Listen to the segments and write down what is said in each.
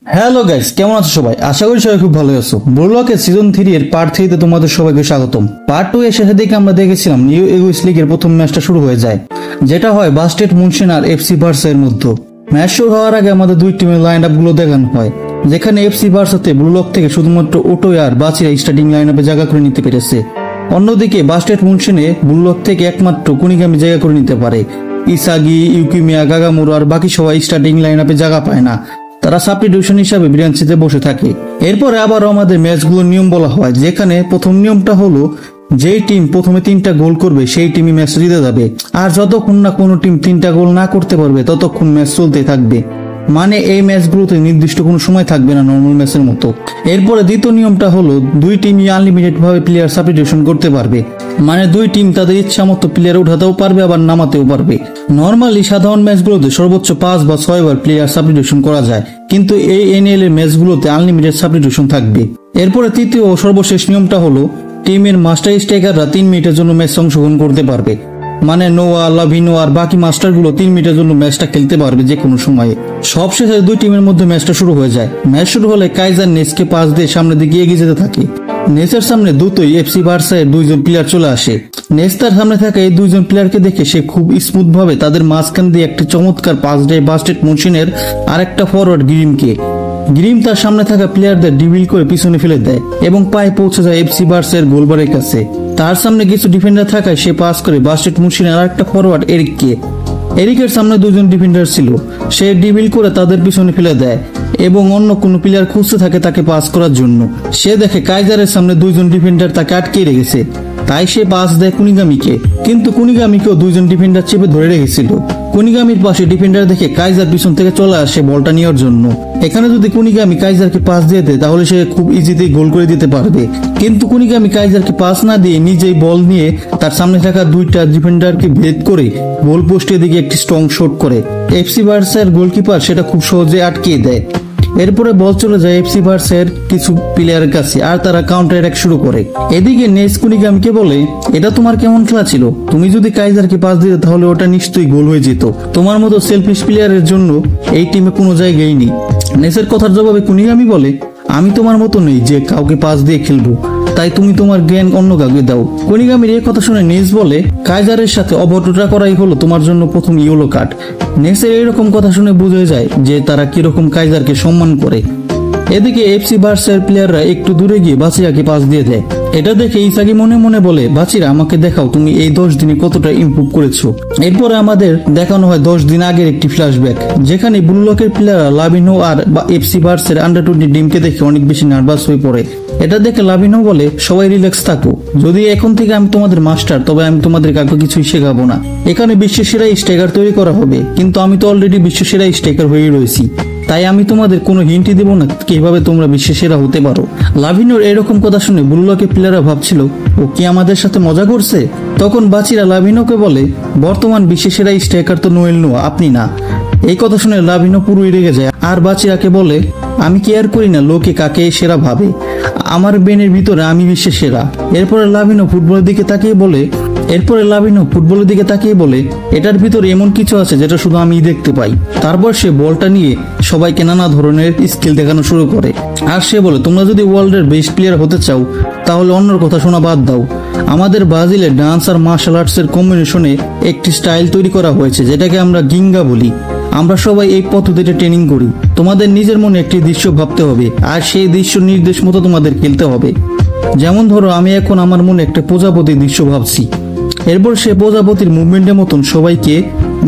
Hello guys, কেমন আছো সবাই? আশা করি সবাই খুব ভালো আছো। ব্লুলকের সিজন 3 এর পার্ট 3 তে তোমাদের সবাইকে স্বাগতম। পার্ট 2 এর শেষের দিকে আমরা দেখেছিলাম নিউ ইগোস লিগের প্রথম ম্যাচটা শুরু হয়ে যায়, যেটা হয় বাস্টেড মুনশিন আর এফসি বার্সা এর মধ্যে। ম্যাচ শুরু হওয়ার আগে আমাদের দুই টিমের লাইন আপ গুলো দেখানো হয়, যেখানে এফসি বার্সাতে ব্লুলক থেকে শুধুমাত্র ওটো আর বাচিরা স্টার্টিং লাইন আপে জায়গা করে নিতে পেরেছে। অন্যদিকে বাস্টেড মুনশিনে ব্লুলক থেকে একমাত্র কুনিগামি জায়গা করে নিতে পারে। ইসাগি, ইউকিমিয়া, গাগামুরো আর বাকি সবাই স্টার্টিং লাইন আপে জায়গা পায় না, তারা সাবস্টিটিউশন হিসাবে ব্রাঞ্চিতে বসে থাকে। এরপরে আবারও আমাদের ম্যাচগুলোর নিয়ম বলা হয়, যেখানে প্রথম নিয়মটা হলো যেই টিম প্রথমে 3টা গোল করবে সেই টিমই ম্যাচ জিতে যাবে, আর যতক্ষণ না কোনো টিম 3টা গোল না করতে পারবে ততক্ষণ ম্যাচ চলতে থাকবে। মানে এই ম্যাচগুলোতে নির্দিষ্ট কোনো সময় থাকবে না নর্মাল ম্যাচের মতো। এরপরে দ্বিতীয় নিয়মটা হলো দুই টিমই আনলিমিটেড ভাবে প্লেয়ার সাবস্টিটিউশন করতে পারবে, মানে দুই টিম তাদের ইচ্ছা মতো প্লেয়ার উঠাতেও পারবে আবার নামাতেও পারবে। নর্মালি সাধারণ ম্যাচগুলোতে সর্বোচ্চ 5 বা 6 বার প্লেয়ার সাবস্টিটিউশন করা যায়, কিন্তু এই এনএল এর ম্যাচগুলোতে আনলিমিটেড সাবস্টিটিউশন থাকবে। এরপরে তৃতীয় ও সর্বশেষ নিয়মটা হলো টিমের মাস্টার স্ট্রাইকাররা 3 মিনিটের জন্য ম্যাচ অংশগ্রহণ করতে পারবে, মানে নোয়া, লাভিনো আর বাকি মাস্টারগুলো 3 মিনিটের জন্য ম্যাচটা খেলতে পারবে যে কোনো সময়ে। সবশেষে দুই টিমের মধ্যে ম্যাচটা শুরু হয়ে যায়। ম্যাচ শুরু হলে কাইজার নেসকে পাস দিয়ে সামনের দিকে এগিয়ে যেতে থাকে। নেসের সামনে দ্রুতই এফসি বার্সা এর দুইজন প্লেয়ার চলে আসে। নেস তার সামনে থাকা এই দুইজন প্লেয়ারকে দেখে সে খুব স্মুথ ভাবে তাদের মাঝখান দিয়ে একটি চমৎকার পাস দেয় বাস্টেড মুনশিনের আরেকটা ফরওয়ার্ড গ্রিমকে। গ্রিম তার সামনে থাকা প্লেয়ারদের ডিবিল করে পিছনে ফেলে দেয় এবং পায়ে পৌঁছে যায় এফসি বার্সা এর গোলবারের কাছে। তার সামনে কিছু ডিফেন্ডার থাকায় সে পাস করে বাস্টেড মুনশিনের আরেকটা ফরওয়ার্ড এরিককে। এরিকের সামনে দুজন ডিফেন্ডার ছিল, সে ডিবিল করে তাদের পিছনে ফেলে দেয় এবং অন্য কোনো প্লেয়ার খুঁজতে থাকে তাকে পাস করার জন্য। সে দেখে কাইজারের সামনে দুইজন ডিফেন্ডার তাকে আটকে রেখেছে, তাই সে পাস দেয় কুনিগামিকে, কিন্তু কুনিগামিকেও দুইজন ডিফেন্ডার চেপে ধরে রেখেছিল। কুনিগামির পাশে ডিফেন্ডার দেখে কাইজার পিছন থেকে চলে আসে বলটা নেওয়ার জন্য। এখানে যদি কুনিগামি কাইজারকে পাস দিয়ে দেয় তাহলে সে খুব ইজিতেই গোল করে দিতে পারবে, কিন্তু কুনিগামি কাইজারকে পাস না দিয়ে নিজেই বল নিয়ে তার সামনে থাকা দুইটা ডিফেন্ডারকে ভেদ করে গোল পোস্টের দিকে একটি স্ট্রং শট করে। এফসি বার্সার গোলকিপার সেটা খুব সহজে আটকিয়ে দেয়। এরপরে বল চলে যায় এফসি বার্সার কিছু প্লেয়ারের কাছে আর তারা কাউন্টার অ্যাটাক শুরু করে। এদিকে নেস কুনিগামকে বলে, এটা তোমার কেমন খেলা ছিল? তুমি যদি কাইজারকে পাস দিতে তাহলে ওটা নিশ্চয়ই গোল হয়ে যেত। তোমার মতো সেলফিশ প্লেয়ারের জন্য এই টিমে কোনো জায়গায় নেই। নেসের কথার জবাবে কুনিগামি বলে, আমি তোমার মতো নেই যে কাউকে পাস দিয়ে খেলবো, তাই তুমি তোমার জ্ঞান অন্য কাউকে দাও। কুনিগামির এই কথা শুনে নেস বলে, কাইজারের সাথে অভদ্রতা করাই হলো তোমার জন্য প্রথম ইয়েলো কার্ড। নেসের এরকম কথা শুনে বুঝে যায় যে তারা কিরকম কাইজারকে সম্মান করে। এদিকে এফসি বার্সার প্লেয়াররা একটু দূরে গিয়ে বাচিরাকে পাস দিয়ে দেয়। এটা দেখে ইসাগি মনে মনে বলে, বাচিরা আমাকে দেখাও তুমি এই 10 দিনে কতটা ইমপ্রুভ করেছো। এরপরে আমাদের দেখানো হয় 10 দিন আগের একটি ফ্ল্যাশব্যাক, যেখানে ব্লুলকের প্লেয়াররা লাভিনো আর এফসি বার্সার আন্ডার-20 টিমকে দেখে অনেক বেশি নার্ভাস হয়ে পড়ে। এটা দেখে লাভিনো বলে, সবাই রিল্যাক্স থাকো, যদি এখন থেকে আমি তোমাদের মাস্টার তবে আমি তোমাদের কাউকে কিছুই শেখাবো না। এখানে বিশ্বসেরা স্ট্রাইকার তৈরি করা হবে, কিন্তু আমি তো অলরেডি বিশ্বসেরা স্ট্রাইকার হয়ে রয়েছি, তাই আমি তোমাদের কোনো হিন্টই দেবো না কিভাবে তোমরা বিশ্বসেরা হতে পারো। লাভিনোর এরকম কথা শুনে ব্লুলকের প্লেয়াররা ভাবছিল ও কি আমাদের সাথে মজা করছে। তখন বাচিরা লাভিনোকে বলে, বর্তমান বিশ্বসেরা স্ট্রাইকার তো নোয়েল নোয়া, আপনি না। এই কথা শুনে লাভিনো পুরোই রেগে যায় আর বাচিরাকে বলে, আমি কেয়ার করি না লোকে কাকে সেরা ভাবে, আমার ব্রেনের ভিতরে আমি বিশ্বের সেরা। এরপরে লাভিনো ফুটবলের দিকে তাকিয়ে বলে, এটার ভিতরে এমন কিছু আছে যেটা শুধু আমি দেখতে পাই। তারপর সে বলটা নিয়ে সবাইকে নানা ধরনের স্কিল দেখানো শুরু করে আর সে বলে, তোমরা যদি ওয়ার্ল্ডের বেস্ট প্লেয়ার হতে চাও তাহলে অন্যর কথা শোনা বাদ দাও। আমাদের ব্রাজিলের ডান্স আর মার্শাল আর্টস এর কম্বিনেশনে একটি স্টাইল তৈরি করা হয়েছে যেটাকে আমরা গিঙ্গা বলি। আমরা সবাই এই পদ্ধতিতে ট্রেনিং করি। তোমাদের নিজের মনে একটি দৃশ্য ভাবতে হবে আর সেই দৃশ্য নির্দেশ মতো তোমাদের খেলতে হবে। যেমন ধরো আমি এখন আমার মনে একটা প্রজাপতির দৃশ্য ভাবছি। এরপর সে প্রজাপতির মুভমেন্টের মতন সবাইকে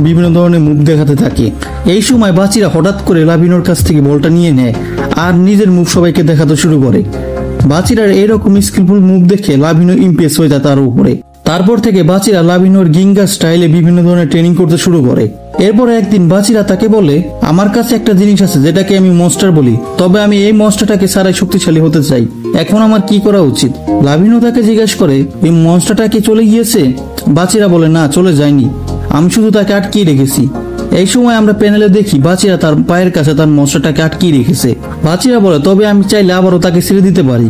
বিভিন্ন ধরনের মুভ দেখাতে থাকে। এই সময় বাচিরা হঠাৎ করে লাভিনোর কাছ থেকে বলটা নিয়ে নেয় আর নিজের মুভ সবাইকে দেখাতে শুরু করে। বাচিরার এরকম স্কিলফুল মুভ দেখে লাভিনো ইমপ্রেস হয়ে যায় তার উপরে। তারপর থেকে বাচিরা লাভিনোর গিঙ্গা স্টাইলে বিভিন্ন ধরনের ট্রেনিং করতে শুরু করে। এরপর একদিন বাচিরা তাকে বলে, আমার কাছে একটা জিনিস আছে যেটাকে আমি মনস্টার বলি, তবে আমি এই মনস্টারটাকে সারাই শক্তিশালী হতে চাই, এখন আমার কি করা উচিত? লাভিনো তাকে জিজ্ঞেস করে, এই মনস্টারটা কি চলে গিয়েছে? বাচিরা বলে, না চলে যায়নি, আমি শুধু তাকে আটকিয়ে রেখেছি। এই সময় আমরা প্যানেলে দেখি বাচিরা তার পায়ের কাছে তার মনস্টারটাকে আটকিয়ে রেখেছে। বাচিরা বলে, তবে আমি চাইলে আবারও তাকে ছেড়ে দিতে পারি।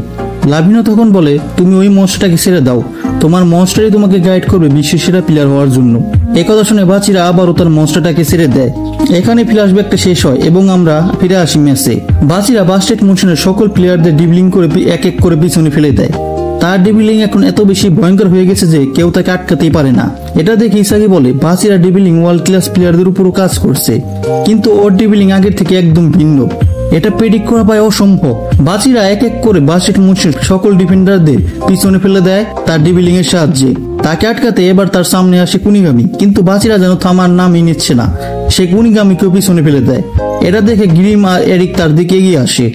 লাভিনো তখন বলে, তুমি ওই মনস্টারটাকে ছেড়ে দাও, তোমার মনস্টারই তোমাকে গাইড করবে বিশ্বসেরা প্লেয়ার হওয়ার জন্য। একথা শুনে বাচিরা আবারও তার মনস্টারটাকে ছেড়ে দেয়। এখানে ফ্ল্যাশব্যাকটা শেষ হয় এবং আমরা ফিরে আসি ম্যাচে। বাচিরা বাস্টেড মুনশনের সকল প্লেয়ারদের ডিবলিং করে এক এক করে পিছনে ফেলে দেয়। তার ডিবলিং এখন এত বেশি ভয়ঙ্কর হয়ে গেছে যে কেউ তাকে আটকাতেই পারে না। এটা দেখে ইসাগি বলে বাচিরা ডিবলিং ওয়ার্ল্ড ক্লাস প্লেয়ারদের উপরও কাজ করছে, কিন্তু ওর ডিবলিং আগের থেকে একদম ভিন্ন। এটা প্রেডিক্ট করা প্রায় অসম্ভব। বাচিরা এক এক করে বাস্টেড মুনশন সকল ডিফেন্ডারদের পিছনে ফেলে দেয় তার ডিবলিং এর সাহায্যে। তাকে আটকাতে এবার তার সামনে আসে কুনিগামি, কিন্তু বাচিরা যেন থামার নামই নিচ্ছে না। সে কুনিগামিকেও পিছনে ফেলে দেয়। এটা দেখে গ্রিম আর এরিক তার দিকে এগিয়ে আসে।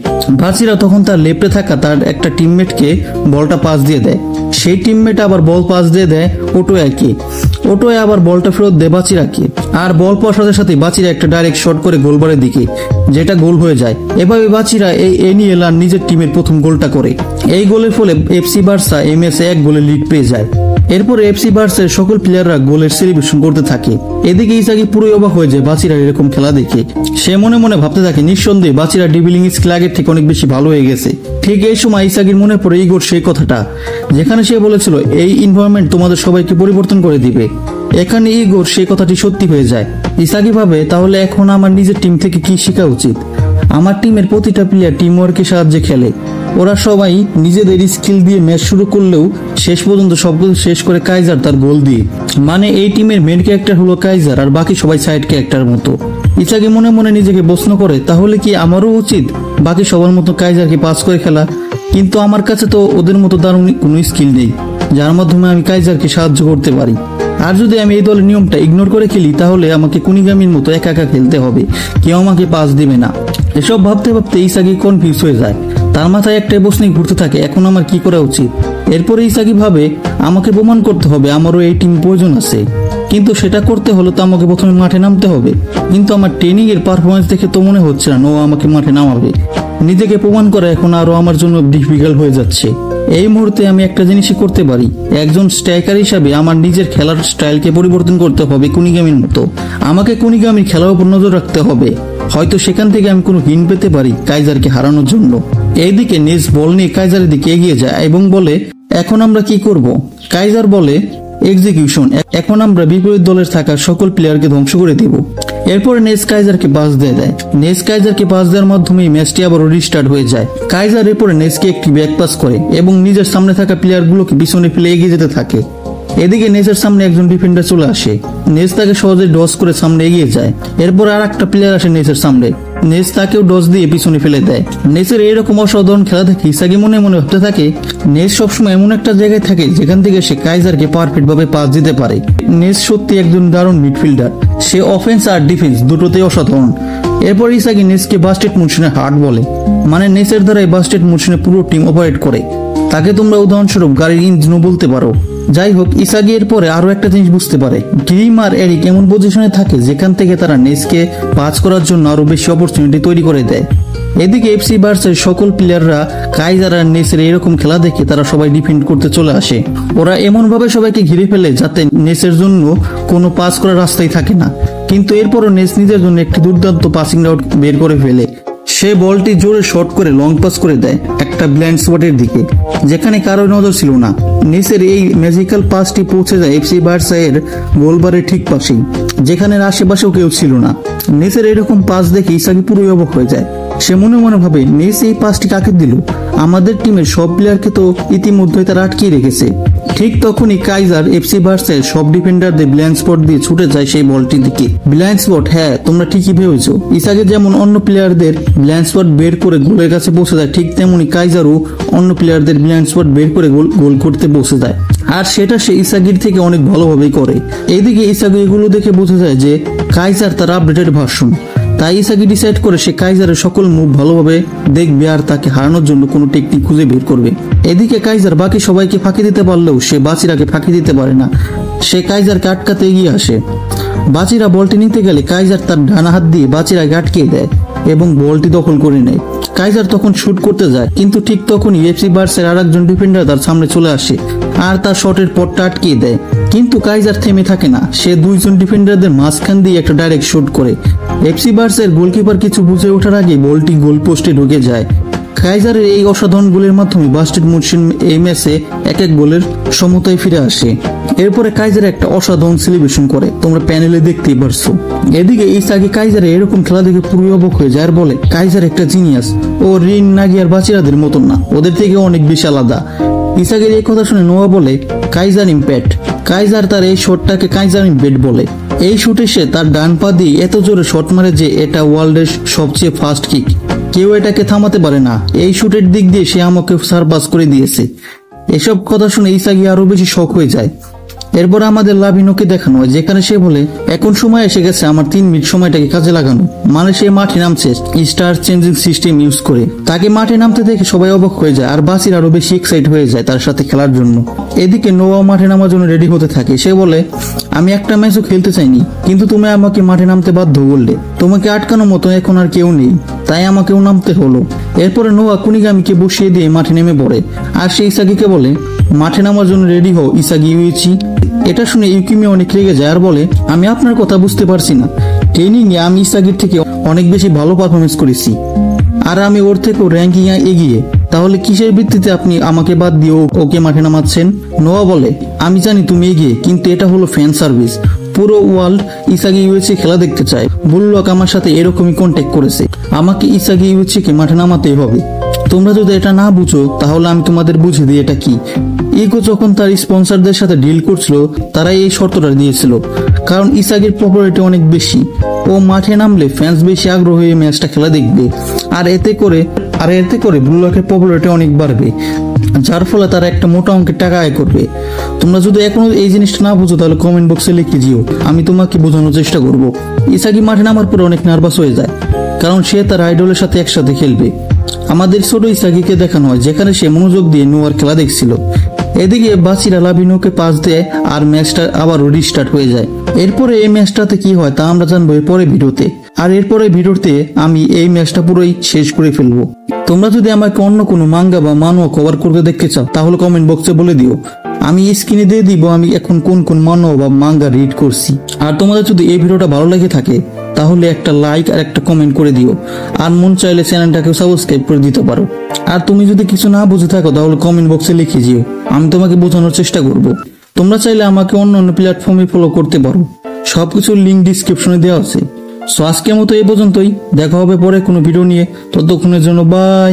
বাচিরা তখন তার লেফটে থাকা তার একটা টিমমেটকে বলটা পাস দিয়ে দেয়। সেই টিমমেট আবার বল পাস দিয়ে দেয় ওটোয়াকে। ওটোয়া আবার বলটা ফেরত দেয় বাচিরাকে, আর বল পাওয়ার সাথে সাথে বাচিরা একটা ডাইরেক্ট শট করে গোলবারের দিকে, যেটা গোল হয়ে যায়। এভাবে বাচিরা এই এনিএল আর নিজের টিমের প্রথম গোলটা করে। এই গোলের ফলে এফসি বার্সা এই ম্যাচে 1 গোলে লিড পেয়ে যায়। এরপর এফসি বার্সার সকল প্লেয়াররা গোলের সেলিব্রেশন করতে থাকে। এদিকে ইসাগি পুরোই অবাক হয়ে যায় বাচিরা এরকম খেলা দেখে। সে মনে মনে ভাবতে থাকে নিঃসন্দেহে বাচিরা ডিবলিং স্কিল আগের থেকে অনেক বেশি ভালো হয়ে গেছে। ঠিক এই সময় ইসাগির মনে পড়ে ইগোর সেই কথাটা, যেখানে সে বলেছিল এই এনভায়রনমেন্ট তোমাদের সবাইকে পরিবর্তন করে দিবে। এখানে ইগোর সেই কথাটি সত্যি হয়ে যায়। ইসাগি ভাবে তাহলে এখন আমার নিজের টিম থেকে কি শেখা উচিত। আমার টিমের প্রতিটা প্লেয়ার টিম ওয়ার্কের সাহায্যে খেলে। ওরা সবাই নিজেদের স্কিল দিয়ে ম্যাচ শুরু করলেও শেষ পর্যন্ত সবকিছু শেষ করে কাইজার তার গোল দিয়ে। মানে এই টিমের মেন ক্যারেক্টার হলো কাইজার আর বাকি সবাই সাইড ক্যারেক্টার মতো। ইসাগি মনে মনে নিজেকে প্রশ্ন করে তাহলে কি আমারও উচিত বাকি সবার মতো কাইজারকে পাস করে খেলা। কিন্তু আমার কাছে তো ওদের মতো দারুণ কোনো স্কিল নেই যার মাধ্যমে আমি কাইজারকে সাহায্য করতে পারি। আর যদি আমি এই দলের নিয়মটা ইগনোর করে খেলি তাহলে আমাকে কুনিগামির মতো একা একা খেলতে হবে, কেউ আমাকে পাস দিবে না। এসব ভাবতে ভাবতে ইসাগি কনফিউজ হয়ে যায়। তার মাথায় একটাই প্রশ্ন ঘুরতে থাকে, এখন আমার কি করা উচিত। এরপরে ইসাগি ভাবে আমাকে প্রমাণ করতে হবে আমারও এই টিম প্রয়োজন আছে, কিন্তু সেটা করতে হলে তো আমাকে প্রথমে মাঠে নামতে হবে। কিন্তু আমার ট্রেনিং এর পারফরমেন্স দেখে তো মনে হচ্ছে না ও আমাকে মাঠে নামাবে। নিজেকে প্রমাণ করা এখন আরো আমার জন্য ডিফিকাল্ট হয়ে যাচ্ছে। এই মুহূর্তে আমি একটা জিনিসই করতে পারি, একজন স্ট্রাইকার হিসাবে আমার নিজের খেলার স্টাইলকে পরিবর্তন করতে হবে কুনিগামির মতো। আমাকে কুনিগামির খেলার উপর নজর রাখতে হবে, হয়তো সেখান থেকে আমি কোনো হিন্ট পেতে পারি কাইজারকে হারানোর জন্য। এইদিকে নেস বল নিয়ে কাইজারের দিকে এগিয়ে যায় এবং বলে এখন আমরা কি করব। কাইজার বলে এক্সিকিউশন, এখন আমরা বিপরীত দলের থাকা সকল প্লেয়ারকে ধ্বংস করে দিব। এরপরে নেস কাইজারকে পাস দিয়ে দেয়। নেস কাইজারকে পাস দেওয়ার মাধ্যমে ম্যাচটি আবারও রিস্টার্ট হয়ে যায়। কাইজার এরপরে নেসকে একটি ব্যাক পাস করে এবং নিজের সামনে থাকা প্লেয়ারগুলোকে পিছনে ফেলে এগিয়ে যেতে থাকে। এদিকে নেসের সামনে একজন ডিফেন্ডার চলে আসে। নেস তাকে সহজে ডজ করে সামনে এগিয়ে যায়। এরপর আর একটা প্লেয়ার আসে নেসের সামনে। নেস তাকেও ডজ দিয়ে পিছনে ফেলে দেয়। নেসের এরকম অসাধারণ খেলা দেখে ইসাগি মনে মনে ভাবতে থাকে নেস সবসময় এমন একটা জায়গায় থাকে যেখান থেকে সে কাইজারকে পারফেক্ট ভাবে পাস দিতে পারে। নেস সত্যি একজন দারুণ মিডফিল্ডার, সে অফেন্স আর ডিফেন্স দুটোতেই অসাধারণ। এরপর ইসাগি নেসকে বাস্টেড মুনশনের হার্ট বলে, মানে নেসের দ্বারাই বাস্টেড মুনশনের পুরো টিম অপারেট করে। তাকে তোমরা উদাহরণস্বরূপ গাড়ির ইঞ্জিনও বলতে পারো। যাই হোক, ইসাগি এর পরে আরো একটা জিনিস বুঝতে পারে, গ্রিম আর এরিক এমন পজিশনে থাকে যেখান থেকে তারা নেসকে পাস করার জন্য আরো বেশি অপরচুনিটি তৈরি করে দেয়। এদিকে এফসি বার্সার সকল প্লেয়াররা কাইজার আর নেসের এরকম খেলা দেখে তারা সবাই ডিফেন্ড করতে চলে আসে। ওরা এমন ভাবে সবাইকে ঘিরে ফেলে যাতে নেসের জন্য কোনো পাস করার রাস্তাই থাকে না। কিন্তু এরপরও নেস নিজের জন্য একটি দুর্দান্ত পাসিং রাউট বের করে ফেলে। সে বলটি জোরে শর্ট করে লং পাস করে দেয় একটা ব্লাইন্ড স্পটের দিকে, যেখানে কারো নজর ছিল না। নেসের এই ম্যাজিক্যাল পাসটি পৌঁছে যায় এফসি বার্সা এর গোলবারের ঠিক পাশেই, যেখানে আশেপাশেও কেউ ছিল না। নেসের এরকম পাস দেখে ইসাগি পুরোই অবাক হয়ে যায়। সে মনে মনে ভাবে নেস এই পাসটি কাকে দিল, আমাদের টিমের সব প্লেয়ারকে তো ইতিমধ্যে তারা আটকিয়ে রেখেছে। ঠিক তখনই কাইজার এফসি বার্সার সব ডিফেন্ডারদের ব্লাইন্ড স্পট দিয়ে ছুটে যায় সেই বলটির দিকে। ব্লাইন্ড স্পট, হ্যাঁ তোমরা ঠিকই ভেবেছো। ইসাগে যেমন অন্য প্লেয়ারদের ব্লাইন্ড স্পট বের করে গোলের কাছে পৌঁছে যায়, ঠিক তেমনি কাইজারও অন্য প্লেয়ারদের ব্লাইন্ড স্পট বের করে গোল করতে পৌঁছে যায়। আর সেটা সে ইসাগির থেকে অনেক ভালোভাবেই করে। এইদিকে ইসাগি এগুলো দেখে বোঝা যায় যে কাইজার তার আপডেটেড ভার্সন। তাই ইসাগি ডিসাইড করে সে কাইজারের সকল মুভ ভালোভাবে দেখবে আর তাকে হারানোর জন্য কোনো টেকনিক খুঁজে বের করবে। এদিকে কাইজার বাকি সবাইকে ফাঁকি দিতে পারলেও সে বাচিরাকে ফাঁকি দিতে পারে না। সে কাইজারকে আটকাতে এগিয়ে আসে। বাচিরা বলটি নিতে গেলে কাইজার তার ডানা হাত দিয়ে বাচিরাকে আটকিয়ে দেয় এবং বলটি দখল করে নেয়। কাইজার তখন শুট করতে যায়, কিন্তু ঠিক তখনই এফসি বার্সার আর একজন ডিফেন্ডার তার সামনে চলে আসে আর তার শটের পথটা আটকিয়ে দেয়। কিন্তু কাইজার থেমে থাকে না, সে দুইজন ডিফেন্ডারদের মাঝখান দিয়ে একটা ডাইরেক্ট শুট করে। এফসি বার্সার গোলকিপার কিছু বুঝে ওঠার আগে বলটি গোল পোস্টে ঢুকে যায়। কাইজারের এই অসাধারণ গোলের মাধ্যমে বাস্টেড মুনশিন এই ম্যাচে 1-1 গোলের সমতায় ফিরে আসে। এরপরে কাইজার একটা অসাধারণ সেলিব্রেশন করে, তোমরা প্যানেলে দেখতেই পারছো। এদিকে ইসাগি কাইজারে এরকম খেলা দেখে পুরো অবাক হয়ে যায় আর বলে কাইজার একটা জিনিয়াস, ও রিন নাগি আর বাচিরাদের মতন না, ওদের থেকে অনেক বেশি আলাদা। ইসাগির এই কথা শুনে নোয়া বলে কাইজার ইম্প্যাক্ট। কাইজার তার এই শটটাকে কাইজার ইম্প্যাক্ট বলে। এই শুটে সে তার ডান পা দিয়ে এত জোরে শট মারে যে এটা ওয়ার্ল্ডের সবচেয়ে ফাস্ট কিক, কেউ এটাকে থামাতে পারে না। এই শুটের দিক দিয়ে সে আমাকে সারপাস করে দিয়েছে। এসব কথা শুনে ইসাগি আরো বেশি শক হয়ে যায়। এরপর আমাদের লাভিনোকে দেখানো হয়, যেখানে সে বলে এখন সময় এসে গেছে আমার 3 মিনিট সময়টাকে কাজে লাগানো। মানে সে মাঠে নামছে স্টার চেঞ্জিং সিস্টেম ইউজ করে। তাকে মাঠে নামতে দেখে সবাই অবাক হয়ে যায় আর বাসির আরো বেশি এক্সাইট হয়ে যায় তার সাথে খেলার জন্য। এদিকে নোয়া মাঠে নামার জন্য রেডি হতে থাকে। সে বলে আমি একটা ম্যাচও খেলতে চাইনি, কিন্তু তুমি আমাকে মাঠে নামতে বাধ্য করলে। তোমাকে আটকানোর মতো এখন আর কেউ নেই, তাই আমাকেও নামতে হলো। এরপরে নোয়া কুনিগামিকে বসিয়ে দিয়ে মাঠে নেমে পড়ে আর সে ইসাগিকে বলে মাঠে নামার জন্য রেডি হও ইসাগি ইউইচি। এটা শুনে ইউকিমি অনেক রেগে যায় আর বলে আমি আপনার কথা বুঝতে পারছি না, ট্রেনিং এ আমি ইসাগির থেকে অনেক বেশি ভালো পারফরমেন্স করেছি আর আমি ওর থেকেও র্যাঙ্কিং এ এগিয়ে, তাহলে কিসের ভিত্তিতে আপনি আমাকে বাদ দিয়ে ওকে মাঠে নামাচ্ছেন? নোয়া বলে আমি জানি তুমি এগিয়ে, কিন্তু এটা হলো ফ্যান সার্ভিস। পুরো ওয়ার্ল্ড ইসাগি ইউএসএ খেলা দেখতে চায়। বুললক আমার সাথে এরকমই কন্ট্যাক্ট করেছে, আমাকে ইসাগি ইউএসএ কে মাঠে নামাতেই হবে। তোমরা যদি এটা না বুঝো তাহলে আমি তোমাদের বুঝিয়ে দিই এটা কি। ইগো যখন তার স্পন্সরদের সাথে ডিল করছিল তারা এই শর্তটা দিয়েছিল, কারণ ইসাগির পপুলারিটি অনেক বেশি। ও মাঠে নামলে ফ্যান্স বেশি আগ্রহ হয়ে ম্যাচটা খেলা দেখবে আর এতে করে বুললকের পপুলারিটি অনেক বাড়বে, যার ফলে তারা একটা মোটা অঙ্কের টাকা আয় করবে। তোমরা যদি এখনো এই জিনিসটা না বুঝো তাহলে কমেন্ট বক্সে লিখে দিও, আমি তোমাকে বোঝানোর চেষ্টা করব। ইসাগি মাঠে নামার পরে অনেক নার্ভাস হয়ে যায়, কারণ সে তার আইডলের সাথে একসাথে খেলবে। আমাদের ছোট ইসাগিকে দেখানো হয় যেখানে সে মনোযোগ দিয়ে নোয়ার খেলা দেখছিল। এদিকে বাচিরা লাভিনোকে পাস দেয় আর ম্যাচটা আবারও রিস্টার্ট হয়ে যায়। এরপরে এই ম্যাচটাতে কি হয় তা আমরা জানবো এরপরে ভিডিওতে। আর এরপরে ভিডিওতে আমি এই ম্যাচটা পুরোই শেষ করে ফেলবো। তোমরা যদি আমাকে অন্য কোনো মাঙ্গা বা মানোয়া কভার করতে দেখতে চাও তাহলে কমেন্ট বক্সে বলে দিও, আমি স্ক্রিনে দিয়ে দিব আমি এখন কোন কোন মানোয়া বা মাঙ্গা রিড করছি। আর তোমাদের যদি এই ভিডিওটা ভালো লেগে থাকে তাহলে একটা লাইক আর একটা কমেন্ট করে দিও, আর মন চাইলে চ্যানেলটাকে সাবস্ক্রাইব করে দিতে পারো। আর তুমি যদি কিছু না বুঝে থাকো তাহলে কমেন্ট বক্সে লিখে দিও, আমি তোমাকে বোঝানোর চেষ্টা করব। তোমরা চাইলে আমাকে অন্য অন্য প্ল্যাটফর্মে ফলো করতে পারো, সবকিছুর লিঙ্ক ডিসক্রিপশনে দেওয়া আছে। সো আজকের মতো এই পর্যন্তই, দেখা হবে পরে কোনো ভিডিও নিয়ে, ততক্ষণের জন্য বাই।